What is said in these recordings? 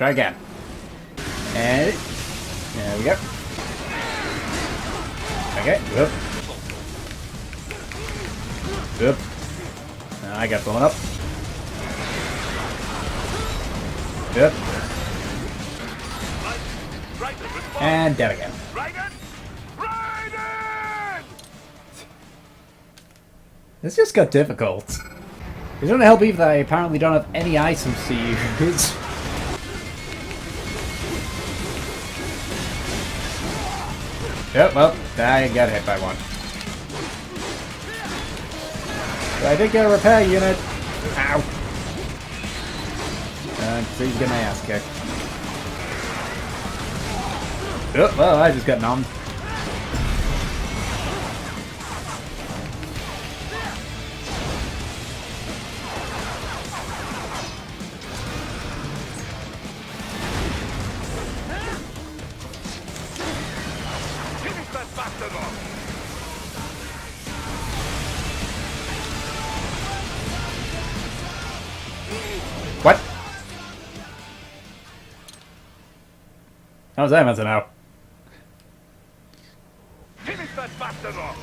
Try again. And there we go. Okay, whoop. Whoop. I got blown up. Whoop. And dead again. This just got difficult. It doesn't help either that I apparently don't have any items to use. Yep, well, I got hit by one. But I did get a repair unit. Ow. Please get my ass kicked. Oh, well, I just got numbed. What? How was that meant to know? Finish that bastard off!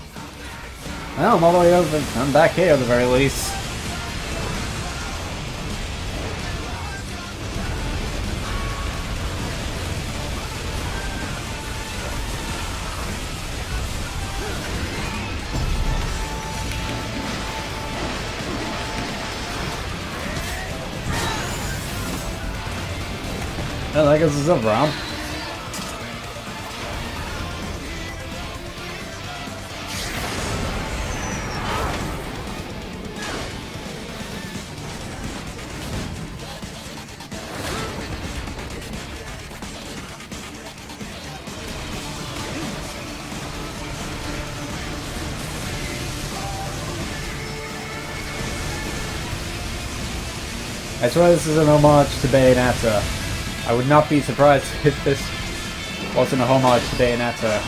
Well, I'm all the way over. I'm back here at the very least. Well, I guess it's a round. I swear this is an homage to Bayonetta. I would not be surprised if this wasn't a homage to Bayonetta.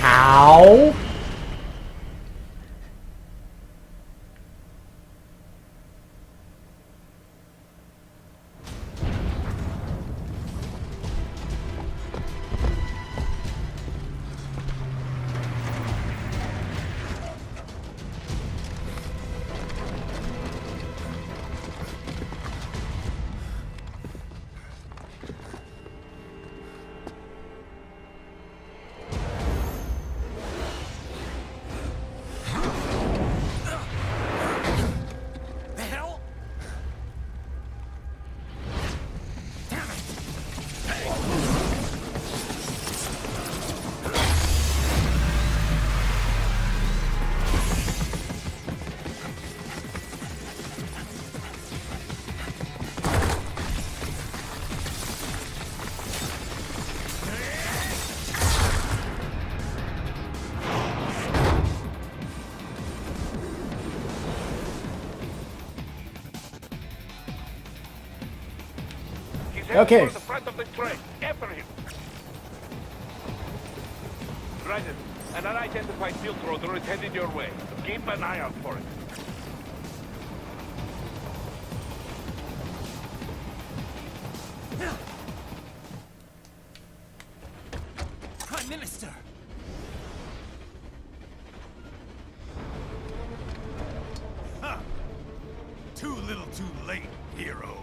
How? Okay. The front of the train. After him. Raiden, an unidentified field roader is headed your way. Keep an eye out for it. Prime Minister! Huh. Too little too late, hero.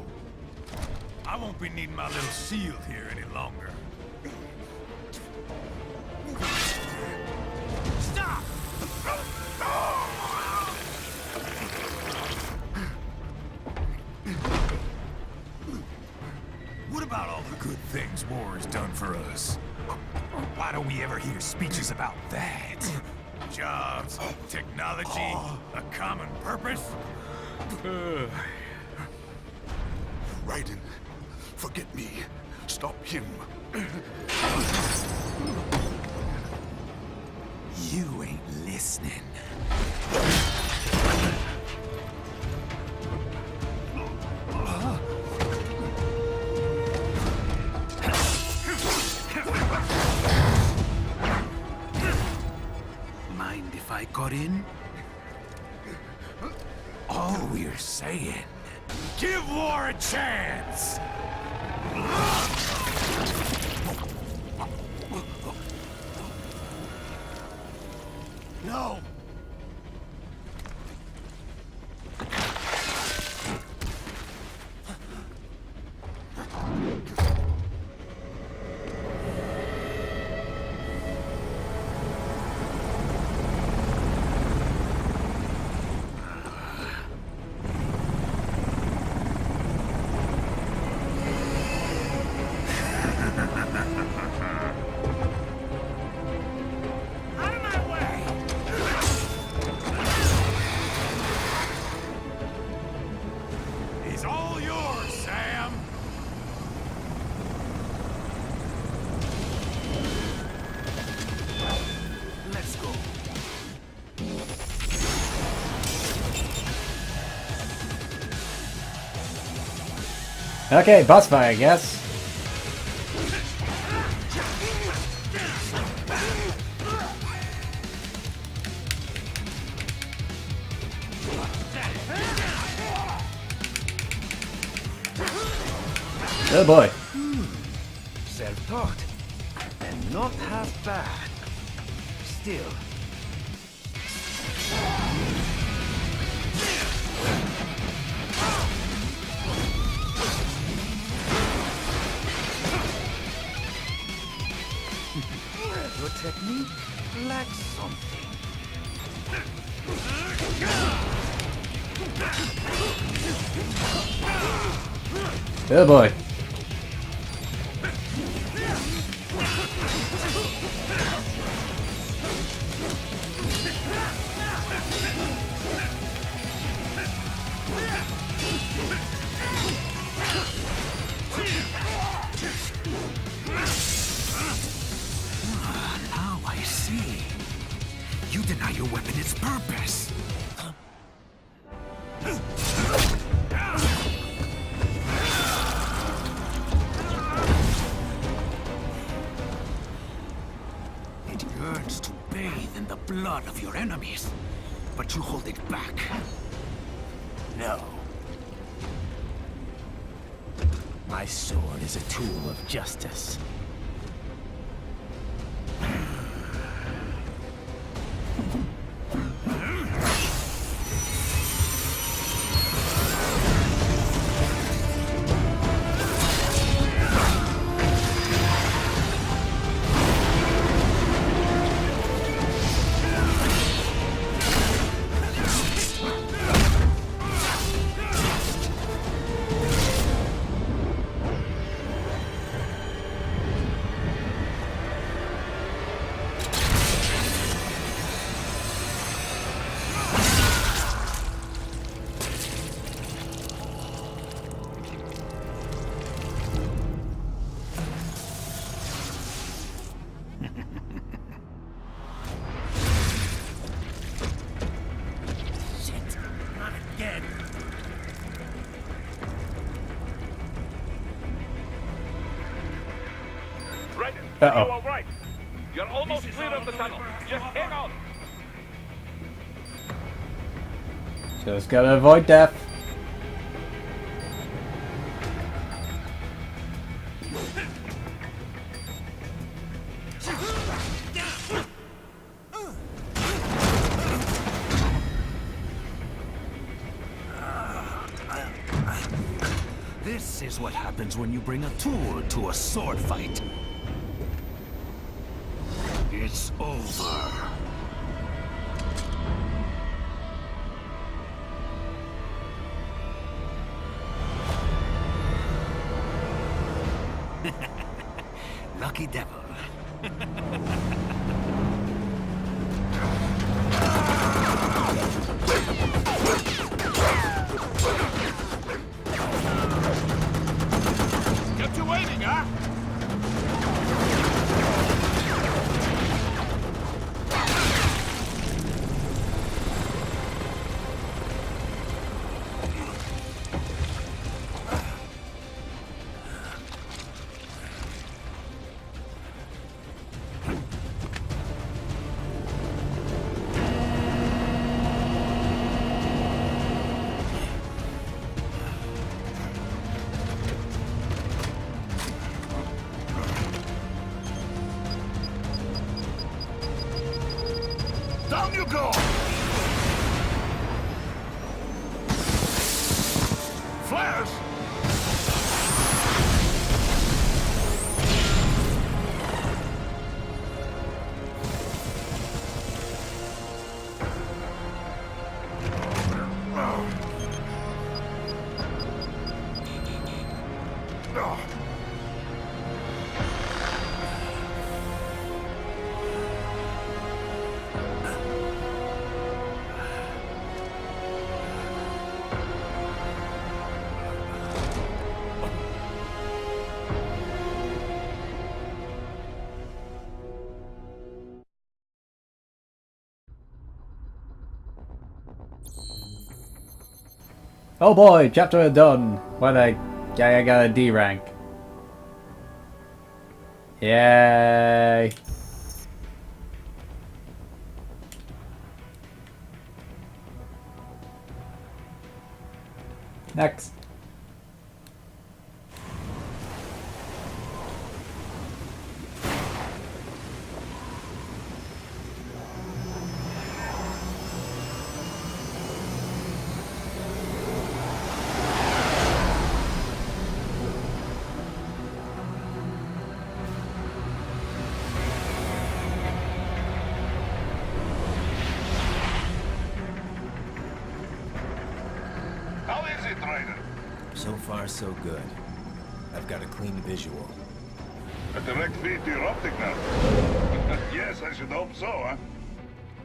I won't be needing my little shield here any longer. Stop! What about all the good things war has done for us? Why don't we ever hear speeches about that? Jobs, technology, a common purpose? Raiden, forget me. Stop him. You ain't listening. we're saying. Give war a chance! No! Out of my way! He's all yours, Sam! Let's go. Okay, boss fight, I guess. Oh boy. Self-taught. And not half bad. Still. Your technique lacks something. Oh boy. Now I see. You deny your weapon its purpose. It yearns to bathe in the blood of your enemies, but you hold it back. No. My sword is a tool of justice. Shit, not again. Right. Uh-oh. You all right? You're almost clear of the tunnel. Just hang on. Just gotta avoid death. This is what happens when you bring a tool to a sword fight. It's over. Lucky devil. Kept you waiting, huh? Fires! Oh boy, chapter done. What I got a D rank. Yay. Next. How is it, Ryder? So far, so good. I've got a clean visual. A direct feed to your optic now. Yes, I should hope so, huh?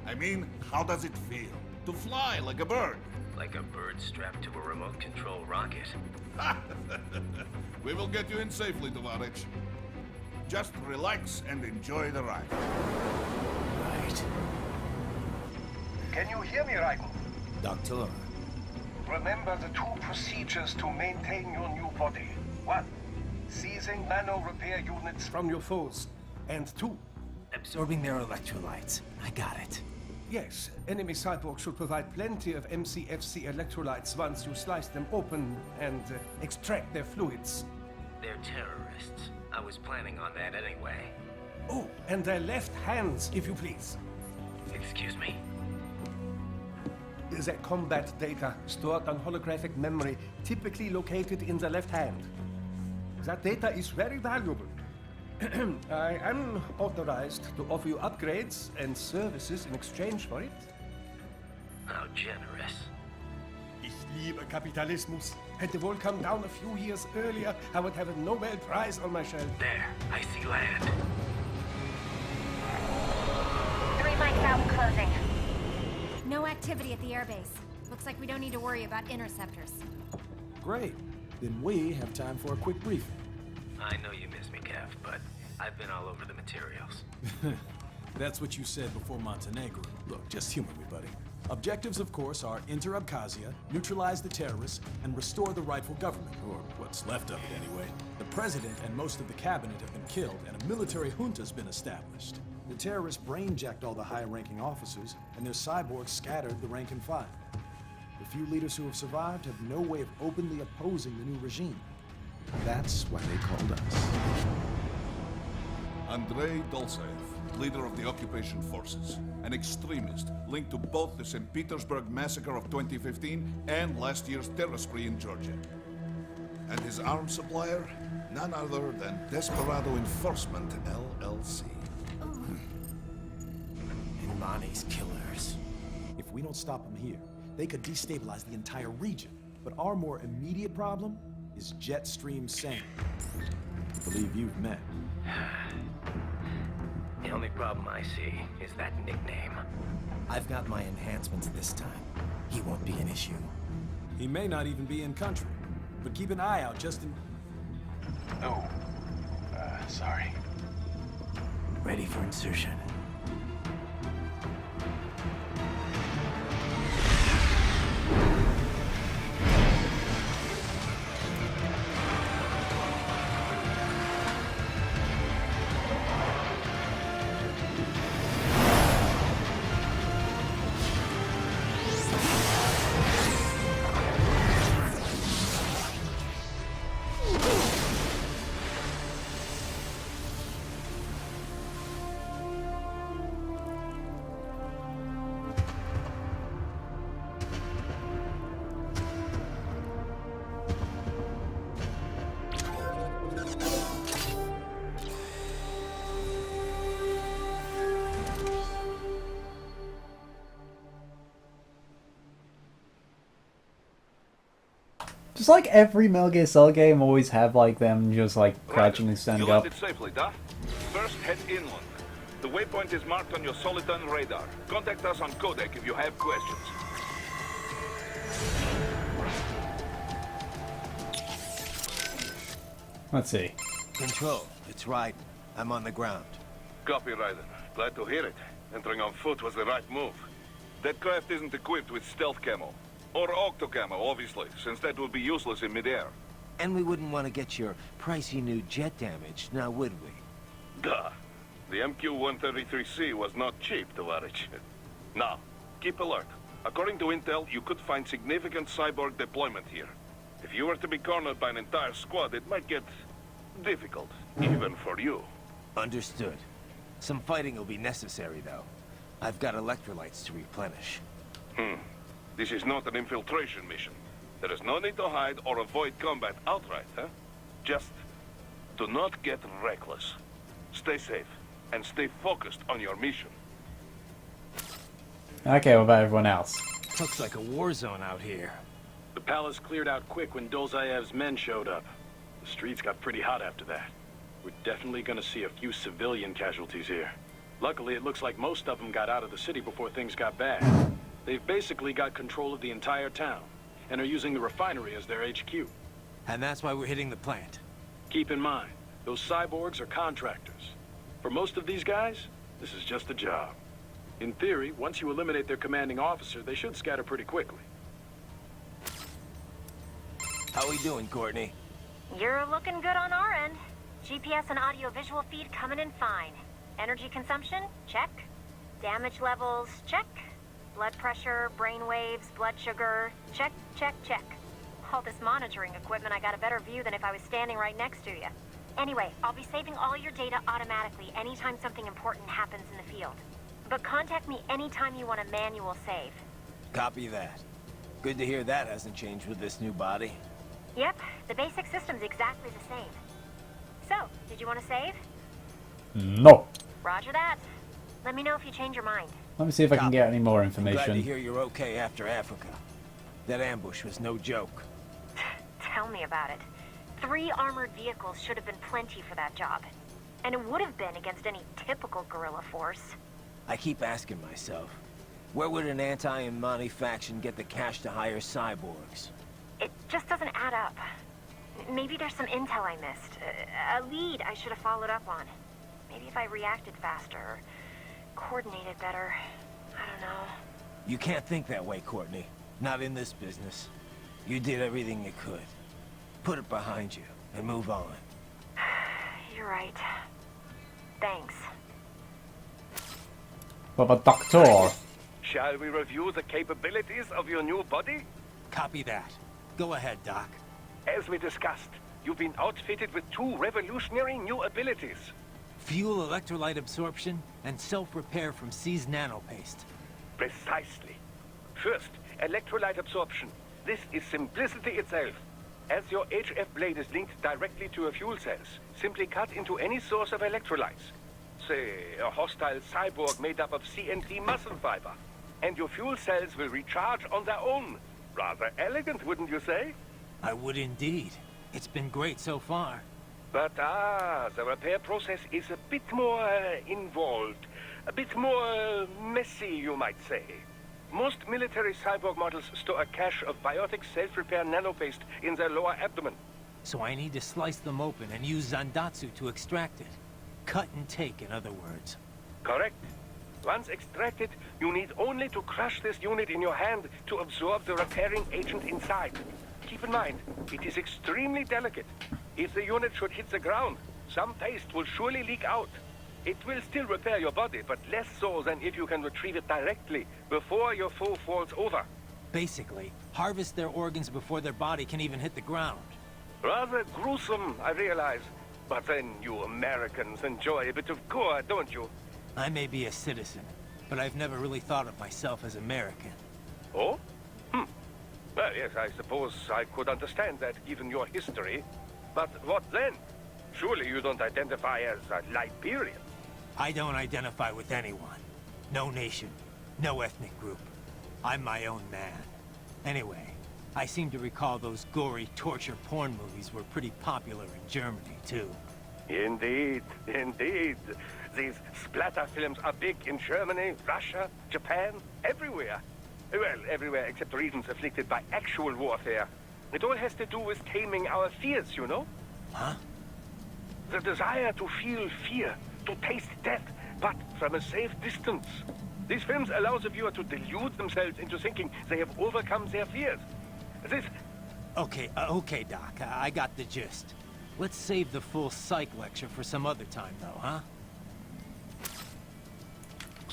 I mean, how does it feel? To fly like a bird? Like a bird strapped to a remote control rocket. We will get you in safely, Tovarich. Just relax and enjoy the ride. Right. Can you hear me, Raiko? Doctor. Remember the two procedures to maintain your new body. 1. Seizing nano repair units from your foes. And 2. Absorbing their electrolytes. I got it. Yes, enemy cyborgs should provide plenty of MCFC electrolytes once you slice them open and extract their fluids. They're terrorists. I was planning on that anyway. Oh, and their left hands, if you please. Excuse me? The combat data stored on holographic memory, typically located in the left hand. That data is very valuable. I am authorized to offer you upgrades and services in exchange for it. How generous. Ich liebe Kapitalismus. Hätte wohl come down a few years earlier, I would have a Nobel Prize on my shelf. There, I see land. 3 mics out and closing. No activity at the airbase. Looks like we don't need to worry about interceptors. Great. Then we have time for a quick briefing. I know you miss me, Kev, but I've been all over the materials. That's what you said before Montenegro. Look, just humor me, buddy. Objectives, of course, are enter Abkhazia, neutralize the terrorists, and restore the rightful government, or what's left of it anyway. The president and most of the cabinet have been killed, and a military junta's been established. The terrorists brain-jacked all the high-ranking officers, and their cyborgs scattered the rank and file. The few leaders who have survived have no way of openly opposing the new regime. That's why they called us. Andrei Dolzaev, leader of the occupation forces, an extremist linked to both the St. Petersburg massacre of 2015 and last year's terror spree in Georgia. And his arms supplier, none other than Desperado Enforcement, LLC. Imani's killers. If we don't stop them here, they could destabilize the entire region. But our more immediate problem is Jetstream Sam. I believe you've met. The only problem I see is that nickname. I've got my enhancements this time. He won't be an issue. He may not even be in country, but keep an eye out just in... Oh, sorry. Ready for insertion. Just like every Metal Gear Solid game always have like them just like crouching and standing you up. landed safely, Duff. First, head inland. The waypoint is marked on your Soliton radar. Contact us on Codec if you have questions. Let's see. Control, it's Raiden. I'm on the ground. Copy, Raiden. Glad to hear it. Entering on foot was the right move. That craft isn't equipped with stealth camo. Or octo camo, obviously, since that would be useless in midair. And we wouldn't want to get your pricey new jet damaged, now would we? Duh. The MQ-133C was not cheap, Tovarich. Now, keep alert. According to intel, you could find significant cyborg deployment here. If you were to be cornered by an entire squad, it might get difficult, even for you. Understood. Some fighting will be necessary, though. I've got electrolytes to replenish. This is not an infiltration mission. There is no need to hide or avoid combat outright, huh? Just do not get reckless. Stay safe, and stay focused on your mission. Okay, what about everyone else? Looks like a war zone out here. The palace cleared out quick when Dolzayev's men showed up. The streets got pretty hot after that. We're definitely gonna see a few civilian casualties here. Luckily, it looks like most of them got out of the city before things got bad. They've basically got control of the entire town, and are using the refinery as their HQ. And that's why we're hitting the plant. Keep in mind, those cyborgs are contractors. For most of these guys, this is just a job. In theory, once you eliminate their commanding officer, they should scatter pretty quickly. How we doing, Courtney? You're looking good on our end. GPS and audio-visual feed coming in fine. Energy consumption? Check. Damage levels? Check. Blood pressure, brain waves, blood sugar? Check, check, check. All this monitoring equipment, I got a better view than if I was standing right next to you. Anyway, I'll be saving all your data automatically anytime something important happens in the field. But contact me anytime you want a manual save. Copy that. Good to hear that hasn't changed with this new body. Yep, the basic system's exactly the same. So, did you want to save? No. Roger that. Let me know if you change your mind. Let me see if I can get any more Glad to information. hear you're okay after Africa. That ambush was no joke. Tell me about it. 3 armored vehicles should have been plenty for that job. And it would have been against any typical guerrilla force. I keep asking myself, where would an anti-Imani faction get the cash to hire cyborgs? It just doesn't add up. Maybe there's some intel I missed. A lead I should have followed up on. Maybe if I reacted faster, or coordinated better. I don't know. You can't think that way, Courtney. Not in this business. You did everything you could. Put it behind you and move on. You're right. Thanks. What about Doctor? Shall we review the capabilities of your new body? Copy that. Go ahead, Doc. As we discussed, you've been outfitted with 2 revolutionary new abilities. Fuel electrolyte absorption and self-repair from seized nanopaste. Precisely. First, electrolyte absorption. This is simplicity itself. As your HF blade is linked directly to your fuel cells, simply cut into any source of electrolytes. Say, a hostile cyborg made up of CNT muscle fiber. And your fuel cells will recharge on their own. Rather elegant, wouldn't you say? I would indeed. It's been great so far. But the repair process is a bit more involved. A bit more messy, you might say. Most military cyborg models store a cache of biotic self-repair nanopaste in their lower abdomen. So I need to slice them open and use Zandatsu to extract it. Cut and take, in other words. Correct. Once extracted, you need only to crush this unit in your hand to absorb the repairing agent inside. Keep in mind, it is extremely delicate. If the unit should hit the ground, some paste will surely leak out. It will still repair your body, but less so than if you can retrieve it directly before your foe falls over. Basically, harvest their organs before their body can even hit the ground. Rather gruesome, I realize. But then you Americans enjoy a bit of gore, don't you? I may be a citizen, but I've never really thought of myself as American. Oh? Well, yes, I suppose I could understand that given your history. But what then? Surely you don't identify as a Liberian. I don't identify with anyone. No nation, no ethnic group. I'm my own man. Anyway, I seem to recall those gory torture porn movies were pretty popular in Germany, too. Indeed, indeed. These splatter films are big in Germany, Russia, Japan, everywhere. Well, everywhere except regions afflicted by actual warfare. It all has to do with taming our fears, you know? Huh? The desire to feel fear, to taste death, but from a safe distance. These films allow the viewer to delude themselves into thinking they have overcome their fears. This... Okay, okay, Doc. I got the gist. Let's save the full psych lecture for some other time, though, huh?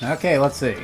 Okay, let's see.